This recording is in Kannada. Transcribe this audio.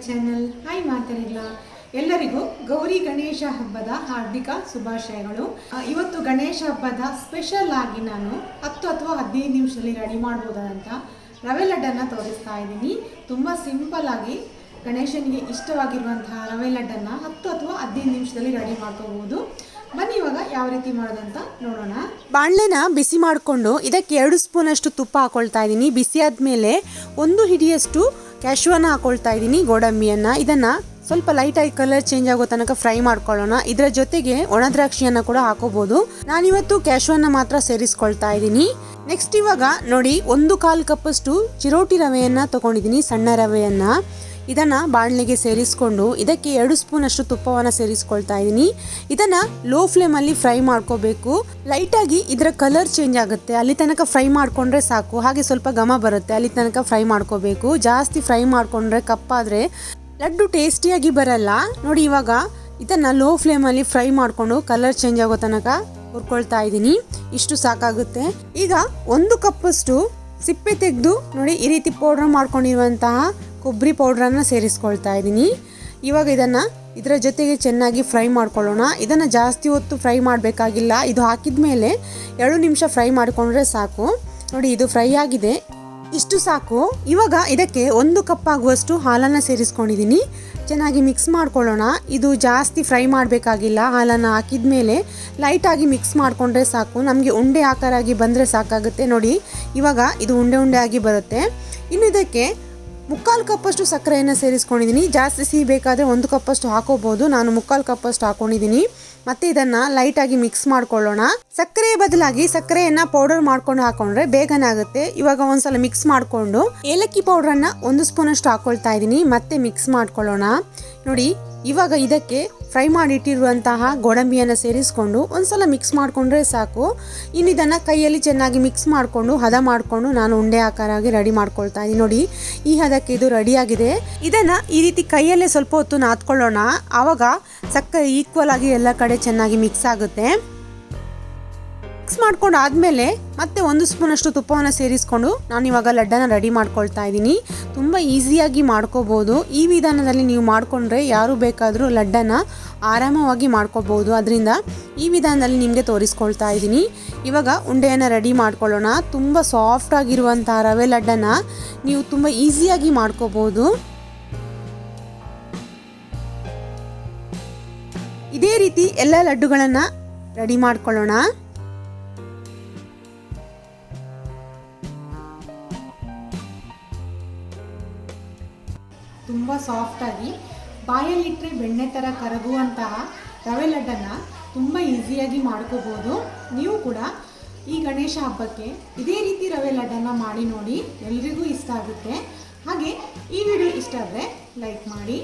ಚಾನೆಲ್. ಹಾಯ್ ಮಾತಾಡಿಲ್ಲ ಎಲ್ಲರಿಗೂ ಗೌರಿ ಗಣೇಶ ಹಬ್ಬದ ಹಾರ್ದಿಕ ಶುಭಾಶಯಗಳು. ಇವತ್ತು ಗಣೇಶ ಹಬ್ಬದ ಸ್ಪೆಷಲ್ ಆಗಿ ನಾನು 10 ಅಥವಾ 15 ನಿಮಿಷದಲ್ಲಿ ರೆಡಿ ಮಾಡ್ಬೋದಂತ ರವೆ ಲಡ್ಡನ್ನು ತೋರಿಸ್ತಾ ಇದ್ದೀನಿ. ತುಂಬ ಸಿಂಪಲ್ ಆಗಿ ಗಣೇಶನಿಗೆ ಇಷ್ಟವಾಗಿರುವಂತಹ ರವೆ ಲಡ್ಡನ್ನು 10 ಅಥವಾ 15 ನಿಮಿಷದಲ್ಲಿ ರೆಡಿ ಮಾಡ್ಕೋಬಹುದು. ಬನ್ನಿ ಇವಾಗ ಯಾವ ರೀತಿ ಮಾಡೋದಂತ ನೋಡೋಣ. ಬಾಣಲೆನ ಬಿಸಿ ಮಾಡಿಕೊಂಡು ಇದಕ್ಕೆ 2 ಸ್ಪೂನ್ ಅಷ್ಟು ತುಪ್ಪ ಹಾಕೊಳ್ತಾ ಇದ್ದೀನಿ. ಬಿಸಿ ಆದಮೇಲೆ 1 ಹಿಡಿಯಷ್ಟು ಕ್ಯಾಶುವನ್ನ ಹಾಕೊಳ್ತಾ ಇದ್ದೀನಿ, ಗೋಡಂಬಿಯನ್ನು. ಇದನ್ನು ಸ್ವಲ್ಪ ಲೈಟಾಗಿ ಕಲರ್ ಚೇಂಜ್ ಆಗೋ ತನಕ ಫ್ರೈ ಮಾಡ್ಕೊಳ್ಳೋಣ. ಇದರ ಜೊತೆಗೆ ಒಣ ದ್ರಾಕ್ಷಿಯನ್ನು ಕೂಡ ಹಾಕೋಬಹುದು. ನಾನಿವತ್ತು ಕ್ಯಾಶುವನ್ನ ಮಾತ್ರ ಸೇರಿಸ್ಕೊಳ್ತಾ ಇದ್ದೀನಿ. ನೆಕ್ಸ್ಟ್ ಇವಾಗ ನೋಡಿ 1/4 ಕಪ್ಪಷ್ಟು ಚಿರೋಟಿ ರವೆಯನ್ನು ತಗೊಂಡಿದ್ದೀನಿ, ಸಣ್ಣ ರವೆಯನ್ನು. ಇದನ್ನು ಬಾಣಲೆಗೆ ಸೇರಿಸ್ಕೊಂಡು ಇದಕ್ಕೆ 2 ಸ್ಪೂನ್ ಅಷ್ಟು ತುಪ್ಪವನ್ನು ಸೇರಿಸ್ಕೊಳ್ತಾ ಇದ್ದೀನಿ. ಇದನ್ನು ಲೋ ಫ್ಲೇಮಲ್ಲಿ ಫ್ರೈ ಮಾಡ್ಕೋಬೇಕು. ಲೈಟಾಗಿ ಇದರ ಕಲರ್ ಚೇಂಜ್ ಆಗುತ್ತೆ, ಅಲ್ಲಿ ತನಕ ಫ್ರೈ ಮಾಡಿಕೊಂಡ್ರೆ ಸಾಕು. ಹಾಗೆ ಸ್ವಲ್ಪ ಘಮ ಬರುತ್ತೆ, ಅಲ್ಲಿ ತನಕ ಫ್ರೈ ಮಾಡ್ಕೋಬೇಕು. ಜಾಸ್ತಿ ಫ್ರೈ ಮಾಡಿಕೊಂಡ್ರೆ ಕಪ್ಪಾದರೆ ಲಡ್ಡು ಟೇಸ್ಟಿಯಾಗಿ ಬರಲ್ಲ. ನೋಡಿ ಇವಾಗ ಇದನ್ನು ಲೋ ಫ್ಲೇಮಲ್ಲಿ ಫ್ರೈ ಮಾಡಿಕೊಂಡು ಕಲರ್ ಚೇಂಜ್ ಆಗೋ ತನಕ ಹುರ್ಕೊಳ್ತಾ ಇದ್ದೀನಿ. ಇಷ್ಟು ಸಾಕಾಗುತ್ತೆ. ಈಗ 1 ಕಪ್ಪಷ್ಟು ಸಿಪ್ಪೆ ತೆಗೆದು ನೋಡಿ ಈ ರೀತಿ ಪೌಡ್ರ್ ಮಾಡ್ಕೊಂಡಿರುವಂತಹ ಕೊಬ್ಬರಿ ಪೌಡ್ರನ್ನು ಸೇರಿಸ್ಕೊಳ್ತಾ ಇದ್ದೀನಿ. ಇವಾಗ ಇದರ ಜೊತೆಗೆ ಚೆನ್ನಾಗಿ ಫ್ರೈ ಮಾಡ್ಕೊಳ್ಳೋಣ. ಇದನ್ನು ಜಾಸ್ತಿ ಹೊತ್ತು ಫ್ರೈ ಮಾಡಬೇಕಾಗಿಲ್ಲ. ಇದು ಹಾಕಿದ ಮೇಲೆ 2 ನಿಮಿಷ ಫ್ರೈ ಮಾಡಿಕೊಂಡ್ರೆ ಸಾಕು. ನೋಡಿ ಇದು ಫ್ರೈ ಆಗಿದೆ, ಇಷ್ಟು ಸಾಕು. ಇವಾಗ ಇದಕ್ಕೆ 1 ಕಪ್ ಆಗುವಷ್ಟು ಹಾಲನ್ನು ಸೇರಿಸ್ಕೊಂಡಿದ್ದೀನಿ. ಚೆನ್ನಾಗಿ ಮಿಕ್ಸ್ ಮಾಡ್ಕೊಳ್ಳೋಣ. ಇದು ಜಾಸ್ತಿ ಫ್ರೈ ಮಾಡಬೇಕಾಗಿಲ್ಲ. ಹಾಲನ್ನು ಹಾಕಿದ ಮೇಲೆ ಲೈಟಾಗಿ ಮಿಕ್ಸ್ ಮಾಡಿಕೊಂಡ್ರೆ ಸಾಕು. ನಮಗೆ ಉಂಡೆ ಆಕಾರ ಆಗಿ ಬಂದರೆ ಸಾಕಾಗುತ್ತೆ. ನೋಡಿ ಇವಾಗ ಇದು ಉಂಡೆ ಉಂಡೆ ಆಗಿ ಬರುತ್ತೆ. ಇನ್ನು ಇದಕ್ಕೆ 3/4 ಕಪ್ಪಷ್ಟು ಸಕ್ಕರೆಯನ್ನು ಸೇರಿಸ್ಕೊಂಡಿದ್ದೀನಿ. ಜಾಸ್ತಿ ಸಿಹಿ ಬೇಕಾದರೆ 1 ಕಪ್ಪಷ್ಟು ಹಾಕೋಬಹುದು. ನಾನು 3/4 ಕಪ್ಪಷ್ಟು ಹಾಕೊಂಡಿದ್ದೀನಿ. ಮತ್ತೆ ಇದನ್ನು ಲೈಟಾಗಿ ಮಿಕ್ಸ್ ಮಾಡ್ಕೊಳ್ಳೋಣ. ಸಕ್ಕರೆಯ ಬದಲಾಗಿ ಸಕ್ಕರೆಯನ್ನು ಪೌಡರ್ ಮಾಡ್ಕೊಂಡು ಹಾಕೊಂಡ್ರೆ ಬೇಗನೆ ಆಗುತ್ತೆ. ಇವಾಗ ಒಂದ್ಸಲ ಮಿಕ್ಸ್ ಮಾಡಿಕೊಂಡು ಏಲಕ್ಕಿ ಪೌಡ್ರನ್ನು 1 ಸ್ಪೂನ್ ಅಷ್ಟು ಹಾಕೊಳ್ತಾ ಇದ್ದೀನಿ. ಮತ್ತೆ ಮಿಕ್ಸ್ ಮಾಡ್ಕೊಳ್ಳೋಣ. ನೋಡಿ ಇವಾಗ ಇದಕ್ಕೆ ಫ್ರೈ ಮಾಡಿಟ್ಟಿರುವಂತಹ ಗೋಡಂಬಿಯನ್ನು ಸೇರಿಸ್ಕೊಂಡು ಒಂದ್ಸಲ ಮಿಕ್ಸ್ ಮಾಡಿಕೊಂಡ್ರೆ ಸಾಕು. ಇನ್ನು ಇದನ್ನು ಕೈಯಲ್ಲಿ ಚೆನ್ನಾಗಿ ಮಿಕ್ಸ್ ಮಾಡಿಕೊಂಡು ಹದ ಮಾಡಿಕೊಂಡು ನಾನು ಉಂಡೆ ಆಕಾರಾಗಿ ರೆಡಿ ಮಾಡ್ಕೊಳ್ತಾ ಇದ್ದೀನಿ. ನೋಡಿ ಈ ಹದಕ್ಕೆ ಇದು ರೆಡಿಯಾಗಿದೆ. ಇದನ್ನು ಈ ರೀತಿ ಕೈಯಲ್ಲೇ ಸ್ವಲ್ಪ ಹೊತ್ತು ನಾದ್ಕೊಳ್ಳೋಣ. ಆವಾಗ ಸಕ್ಕರೆ ಈಕ್ವಲ್ ಆಗಿ ಎಲ್ಲ ಕಡೆ ಚೆನ್ನಾಗಿ ಮಿಕ್ಸ್ ಆಗುತ್ತೆ. ಮಿಕ್ಸ್ ಮಾಡ್ಕೊಂಡು ಆದಮೇಲೆ ಮತ್ತೆ 1 ಸ್ಪೂನ್ ಅಷ್ಟು ತುಪ್ಪವನ್ನು ಸೇರಿಸ್ಕೊಂಡು ನಾನು ಇವಾಗ ಲಡ್ಡನ್ನು ರೆಡಿ ಮಾಡ್ಕೊಳ್ತಾ ಇದ್ದೀನಿ. ತುಂಬ ಈಸಿಯಾಗಿ ಮಾಡ್ಕೋಬೋದು. ಈ ವಿಧಾನದಲ್ಲಿ ನೀವು ಮಾಡಿಕೊಂಡ್ರೆ ಯಾರು ಬೇಕಾದರೂ ಲಡ್ಡನ್ನು ಆರಾಮವಾಗಿ ಮಾಡ್ಕೋಬೋದು. ಅದರಿಂದ ಈ ವಿಧಾನದಲ್ಲಿ ನಿಮಗೆ ತೋರಿಸ್ಕೊಳ್ತಾ ಇದ್ದೀನಿ. ಇವಾಗ ಉಂಡೆಯನ್ನು ರೆಡಿ ಮಾಡ್ಕೊಳ್ಳೋಣ. ತುಂಬ ಸಾಫ್ಟ್ ಆಗಿರುವಂಥ ರವೆ ಲಡ್ಡನ್ನು ನೀವು ತುಂಬ ಈಸಿಯಾಗಿ ಮಾಡ್ಕೋಬೋದು. ಇದೇ ರೀತಿ ಎಲ್ಲ ಲಡ್ಡುಗಳನ್ನು ರೆಡಿ ಮಾಡ್ಕೊಳ್ಳೋಣ. ತುಂಬ ಸಾಫ್ಟಾಗಿ ಬಾಯಲ್ಲಿಟ್ಟರೆ ಬೆಣ್ಣೆ ಥರ ಕರಗುವಂತಹ ರವೆ ಲಡ್ಡನ್ನು ತುಂಬ ಈಸಿಯಾಗಿ ಮಾಡ್ಕೋಬೋದು. ನೀವು ಕೂಡ ಈ ಗಣೇಶ ಹಬ್ಬಕ್ಕೆ ಇದೇ ರೀತಿ ರವೆ ಲಡ್ಡನ್ನು ಮಾಡಿ ನೋಡಿ, ಎಲ್ರಿಗೂ ಇಷ್ಟ ಆಗುತ್ತೆ. ಹಾಗೆ ಈ ವಿಡಿಯೋ ಇಷ್ಟ ಆದರೆ ಲೈಕ್ ಮಾಡಿ.